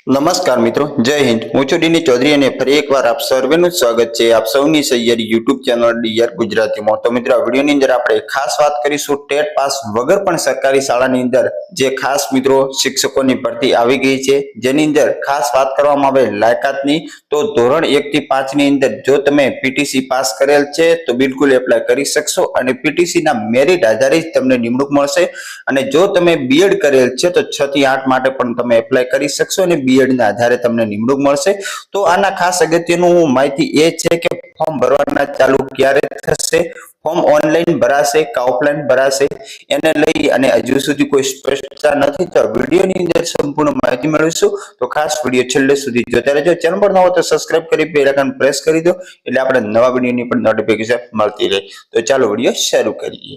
નમસ્કાર મિત્રો, જય હિન્દ। હું છું ડીની ચૌધરી અને ફરી એકવાર આપ સર્વેનું સ્વાગત છે આપ સૌની સૈયરી યુટ્યુબ ચેનલ ડીઆર ગુજરાતીમાં। તો મિત્રો, આ વિડીયોની અંદર આપણે ખાસ વાત કરીશું ટેટ પાસ વગર પણ સરકારી શાળાની અંદર જે ખાસ મિત્રો શિક્ષકોની ભરતી આવી ગઈ છે, જેની અંદર ખાસ વાત કરવામાં આવે લાયકાતની, તો ધોરણ 1 થી 5 ની અંદર જો તમે પીટીસી પાસ કરેલ છે તો બિલકુલ એપ્લાય કરી શકશો અને પીટીસી ના મેરિટ આધારે જ તમને નિમણૂક મળશે। અને જો તમે બીએડ કરેલ છે તો 6 થી 8 માટે પણ તમે એપ્લાય કરી શકશો અને બીએડ ના આધારે તમને નિમણૂક મળશે। તો આના ખાસ અગત્યનું માહિતી એ છે કે ફોર્મ ભરવાના ચાલુ ક્યારે થશે, ફોર્મ ઓનલાઈન ભરાશે કે ઓફલાઈન ભરાશે, એને લઈ અને હજુ સુધી કોઈ સ્પષ્ટતા નથી। તો વિડીયોની અંદર સંપૂર્ણ માહિતી મેળવીશું, તો ખાસ વિડીયો છેલ્લે સુધી જોતા રહેજો। ચેનલ પર ન હોય તો સબસ્ક્રાઇબ કરી બેલ આઇકન પ્રેસ કરી દો, એટલે આપણે નવા વિડીયોની પણ નોટિફિકેશન મળતી રહે। તો ચાલો વિડીયો શરૂ કરીએ।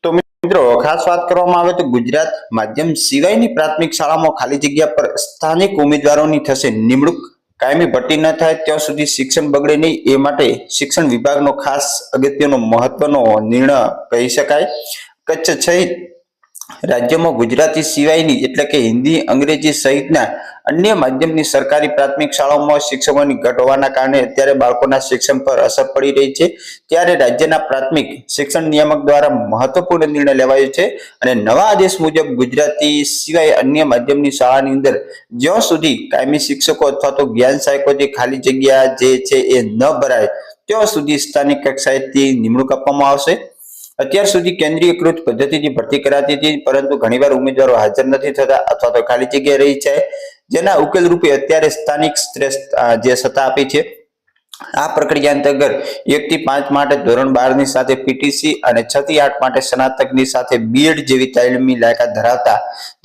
તો મિત્રો, ખાસ વાત કરવામાં આવે તો ગુજરાત માધ્યમ સિવાયની પ્રાથમિક શાળામાં ખાલી જગ્યા પર સ્થાનિક ઉમેદવારોની થશે નિમણૂક। કાયમી ભરતી ન થાય ત્યાં સુધી શિક્ષણ બગડે નહીં, એ માટે શિક્ષણ વિભાગનો ખાસ અગત્યનો મહત્વનો નિર્ણય કહી શકાય। કચ્છ સહિત રાજ્યમાં ગુજરાતી સિવાયની એટલે કે હિન્દી, અંગ્રેજી સહિતના અન્ય માધ્યમની સરકારી પ્રાથમિક શાળાઓમાં શિક્ષકોની ઘટ હોવાના કારણે અત્યારે બાળકોના શિક્ષણ પર અસર પડી રહી છે। ત્યારે રાજ્યના પ્રાથમિક શિક્ષણ નિયામક દ્વારા મહત્વપૂર્ણ નિર્ણય લેવાયો છે અને નવા આદેશ મુજબ ગુજરાતી સિવાય અન્ય માધ્યમની શાળાની અંદર જ્યાં સુધી કાયમી શિક્ષકો અથવા તો જ્ઞાન સહાયકો જે ખાલી જગ્યા જે છે એ ન ભરાય ત્યાં સુધી સ્થાનિક કક્ષાએથી નિમણૂક આપવામાં આવશે। અત્યાર સુધી કેન્દ્રીયકૃત પદ્ધતિથી ભરતી કરાતી હતી, પરંતુ ઘણીવાર ઉમેદવારો હાજર નથી થતા અથવા તો ખાલી જગ્યા રહી છે, જેના ઉકેલ રૂપે અત્યારે સ્થાનિક જે સત્તા આપી છે। આ પ્રક્રિયા અંતર્ગત 1 થી 5 માટે ધોરણ 12 ની સાથે પીટીસી અને 6 થી 8 માટે સ્નાતકની સાથે બીએડ જેવી તાલીમી લાયકાત ધરાવતા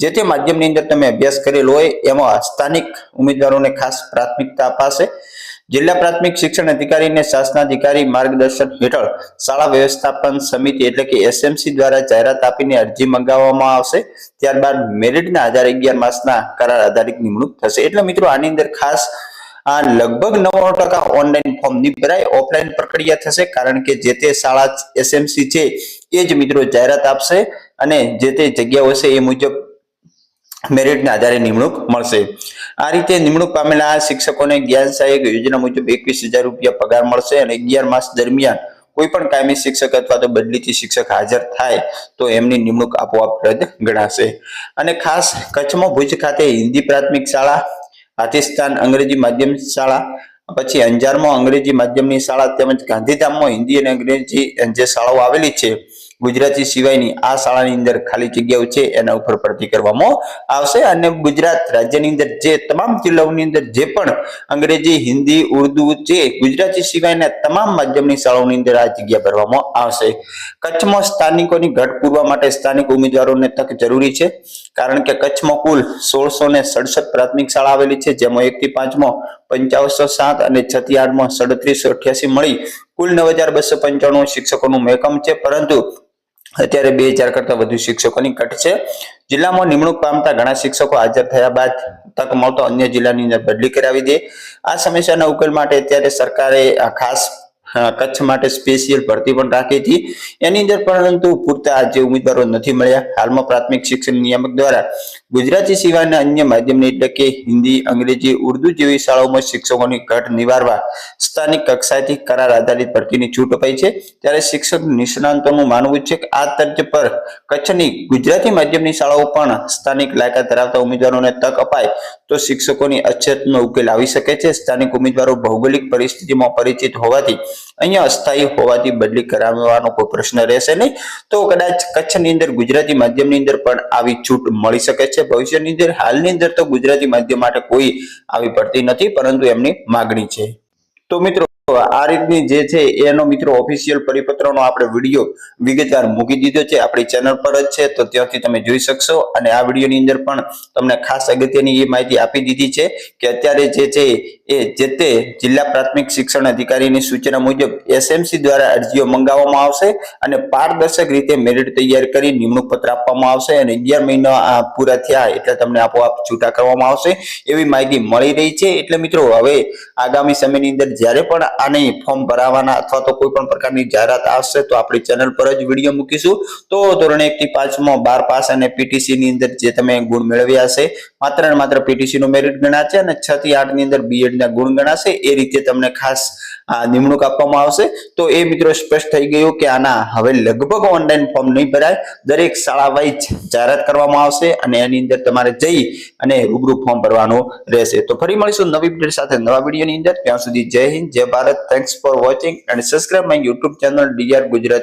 જે તે માધ્યમની અંદર તમે અભ્યાસ કરેલો હોય એમાં સ્થાનિક ઉમેદવારોને ખાસ પ્રાથમિકતા અપાશે। જિલ્લા પ્રાથમિક શિક્ષણ અધિકારી અને શાસનાધિકારી માર્ગદર્શન હેઠળ શાળા વ્યવસ્થાપન સમિતિ એટલે કે એસએમસી દ્વારા જાહેરાત આપીને અરજી મંગાવવામાં આવશે। ત્યારબાદ મેરિટના આધારે 11 માસના કરાર આધારિત નિમણૂક થશે। એટલે મિત્રો, આની અંદર ખાસ આ લગભગ 99% ઓનલાઈન ફોર્મ નહીં ભરાય, ઓફલાઈન પ્રક્રિયા થશે, કારણ કે જે તે શાળા એસએમસી છે એ જ મિત્રો જાહેરાત આપશે અને જે તે જગ્યાઓ છે એ મુજબ મેરિટના આધારે નિમણૂક મળશે। આ રીતે નિમણૂક પામેલા શિક્ષકોને જ્ઞાન સહાયક યોજના મુજબ 21,000 રૂપિયા પગાર મળશે અને 11 માસ દરમિયાન કોઈ પણ કાયમી શિક્ષક અથવા તો બદલીથી શિક્ષક હાજર થાય તો એમની નિમણૂક આપોઆપ રદ ગણાશે। અને ખાસ કચ્છમાં ભુજ ખાતે હિન્દી પ્રાથમિક શાળા, હાથીસ્તાન અંગ્રેજી માધ્યમ શાળા, પછી અંજારમાં અંગ્રેજી માધ્યમની શાળા તેમજ ગાંધીધામમાં હિન્દી અને અંગ્રેજી જે શાળાઓ આવેલી છે ગુજરાતી સિવાયની, આ શાળાની અંદર ખાલી જગ્યાઓ છે એના ઉપર ભરતી કરવામાં આવશે। અને ગુજરાત રાજ્યની અંદર જે તમામ જિલ્લાઓની અંદર જે પણ અંગ્રેજી, હિન્દી, ઉર્દુ જે ગુજરાતી સિવાયના તમામ માધ્યમની શાળાઓની અંદર આ જગ્યા ભરવામાં આવશે। કચ્છમાં સ્થાનિકોની ઘટ પૂરવા માટે સ્થાનિક ઉમેદવારોને તક જરૂરી છે, કારણ કે કચ્છમાં કુલ 1667 પ્રાથમિક શાળા આવેલી છે, જેમાં 1 થી 5 માં 5507 અને 6 થી 8 માં 3788 મળી કુલ 9295 શિક્ષકોનું મહેકમ છે, પરંતુ અત્યારે 2000 કરતા વધુ શિક્ષકોની ઘટ છે। જિલ્લામાં નિમણૂક પામતા ઘણા શિક્ષકો હાજર થયા બાદ તક મળતો અન્ય જિલ્લાની અંદર બદલી કરાવી દે। આ સમસ્યાના ઉકેલ માટે અત્યારે સરકારે ખાસ કચ્છ માટે સ્પેશિયલ ભરતી પણ રાખી હતી, એની અંદર પરંતુ પૂરતા જે ઉમેદવારો નથી મળ્યા। હાલમાં પ્રાથમિક શિક્ષણ નિયામક દ્વારા ગુજરાતી સિવાયના અન્ય માધ્યમની એટલે કે હિન્દી, અંગ્રેજી, ઉર્દુ જેવી શાળાઓમાં શિક્ષકોની ઘટ નિવારવા સ્થાનિક કક્ષાએથી કરાર આધારિત ભરતીની છૂટ અપાઈ છે। ત્યારે શિક્ષક નિષ્ણાંતોનું માનવું છે કે આ તર્જ પર કચ્છની ગુજરાતી માધ્યમની શાળાઓ પણ સ્થાનિક લાયકાત ધરાવતા ઉમેદવારોને તક અપાય તો શિક્ષકોની અછતનો ઉકેલ આવી શકે છે। સ્થાનિક ઉમેદવારો ભૌગોલિક પરિસ્થિતિમાં પરિચિત હોવાથી અહીંયા અસ્થાયી હોવાથી બદલી કરાવવાનો કોઈ પ્રશ્ન રહેશે નહીં, તો કદાચ કચ્છની અંદર ગુજરાતી માધ્યમની અંદર પણ આવી છૂટ મળી શકે છે ભવિષ્યની અંદર। હાલની અંદર તો ગુજરાતી માધ્યમ માટે કોઈ આવી ભરતી નથી, પરંતુ એમની માગણી છે। તો મિત્રો, આ રીતની જે છે એનો મિત્રો ઓફિશિયલ પરિપત્રનો આપણે વિડીયો વિગતવાર મૂકી દીધો છે આપણી ચેનલ પર જ છે, તો ત્યાંથી તમે જોઈ શકશો। અને આ વિડીયોની અંદર પણ તમને ખાસ અગત્યની એ માહિતી આપી દીધી છે કે અત્યારે જે છે એ જે તે જિલ્લા પ્રાથમિક શિક્ષણ અધિકારીની સૂચના મુજબ એસએમસી દ્વારા અરજીઓ મંગાવવામાં આવશે અને પારદર્શક રીતે મેરિટ તૈયાર કરી નિમણૂક પત્ર આપવામાં આવશે અને 11 મહિના પૂરા થયા એટલે તમને આપોઆપ છૂટા કરવામાં આવશે એવી માહિતી મળી રહી છે। એટલે મિત્રો હવે આગામી સમયની અંદર જ્યારે પણ આની ફોર્મ ભરાવાના અથવા તો કોઈ પણ પ્રકારની જાહેરાત આવશે તો આપણી ચેનલ પર જ વિડીયો મૂકીશું। તો ધોરણ 1 થી 5 માં 12 પાસ અને પીટીસી ની અંદર જે તમે ગુણ મેળવ્યા હશે માત્ર ને માત્ર પીટીસી નો મેરિટ ગણાશે અને 6 થી 8 ની અંદર બીએડ ના ગુણ ગણાશે એ રીતે તમને ખાસ નિમણૂક આપવામાં આવશે। તો એ મિત્રો સ્પષ્ટ થઈ ગયું કે આના હવે લગભગ ઓનલાઈન ફોર્મ નહીં ભરાય, દરેક શાળા વાઇઝ જાહેરાત કરવામાં આવશે અને એની અંદર તમારે જઈ અને રૂબરૂ ફોર્મ ભરવાનું રહેશે। તો ફરી મળીશું નવી અપડેટ સાથે નવા વિડીયોની અંદર। ત્યાં સુધી જય હિન્દ, જય Bharat, thanks for watching and subscribe my YouTube channel DR Gujarati.